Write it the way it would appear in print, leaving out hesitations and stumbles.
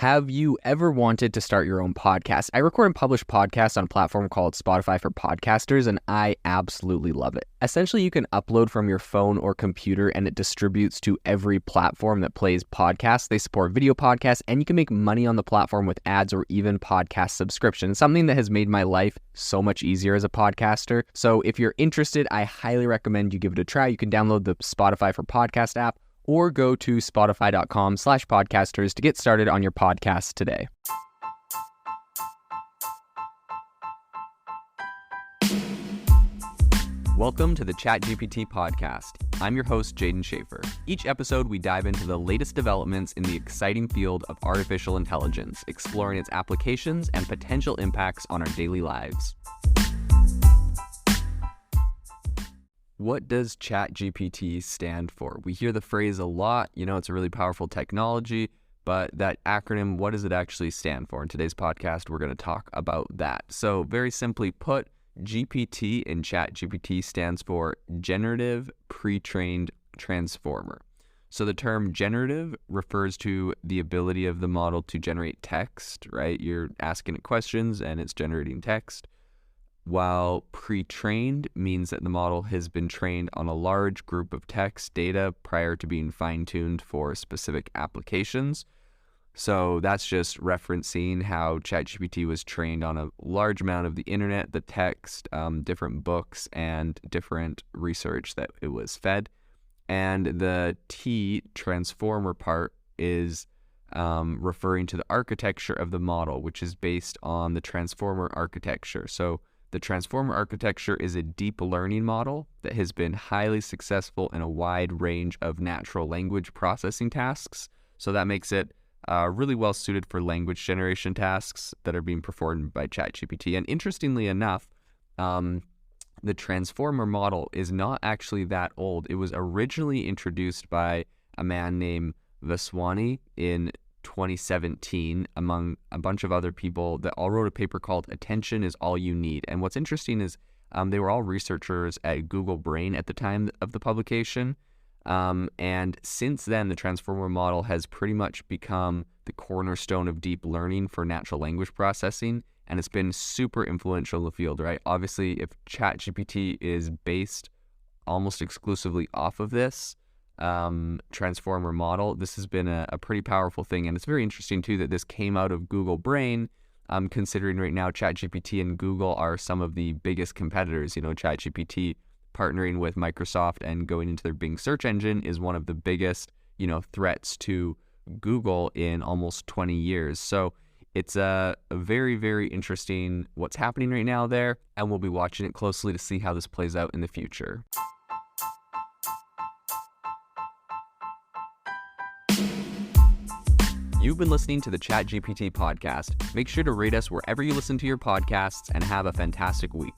Have you ever wanted to start your own podcast? I record and publish podcasts on a platform called Spotify for Podcasters, and I absolutely love it. Essentially, you can upload from your phone or computer, and it distributes to every platform that plays podcasts. They support video podcasts, and you can make money on the platform with ads or even podcast subscriptions, something that has made my life so much easier as a podcaster. So if you're interested, I highly recommend you give it a try. You can download the Spotify for Podcast app, or go to spotify.com/podcasters to get started on your podcast today. Welcome to the ChatGPT podcast. I'm your host, Jaden Schaefer. Each episode, we dive into the latest developments in the exciting field of artificial intelligence, exploring its applications and potential impacts on our daily lives. What does ChatGPT stand for? We hear the phrase a lot. It's a really powerful technology, but that acronym, what does it actually stand for? In today's podcast, we're going to talk about that. So very simply put, GPT in ChatGPT stands for Generative Pretrained Transformer. So the term generative refers to the ability of the model to generate text, right? You're asking it questions and it's generating text. While pre-trained means that the model has been trained on a large group of text data prior to being fine-tuned for specific applications. So that's just referencing how ChatGPT was trained on a large amount of the internet, the text, different books, and different research that it was fed. And the T, transformer part, is referring to the architecture of the model, which is based on the transformer architecture. So the transformer architecture is a deep learning model that has been highly successful in a wide range of natural language processing tasks. So that makes it really well suited for language generation tasks that are being performed by ChatGPT. And interestingly enough, the transformer model is not actually that old. It was originally introduced by a man named Vaswani in 2017 among a bunch of other people that all wrote a paper called Attention is All You Need. And what's interesting is they were all researchers at Google Brain at the time of the publication. And since then, the transformer model has pretty much become the cornerstone of deep learning for natural language processing. And it's been super influential in the field, right? Obviously, if ChatGPT is based almost exclusively off of this transformer model, this has been a pretty powerful thing. And it's very interesting too that this came out of Google Brain, considering right now ChatGPT and Google are some of the biggest competitors. ChatGPT partnering with Microsoft and going into their Bing search engine is one of the biggest threats to Google in almost 20 years. So it's a very, very interesting what's happening right now there, and we'll be watching it closely to see how this plays out in the future. You've been listening to the ChatGPT podcast. Make sure to rate us wherever you listen to your podcasts and have a fantastic week.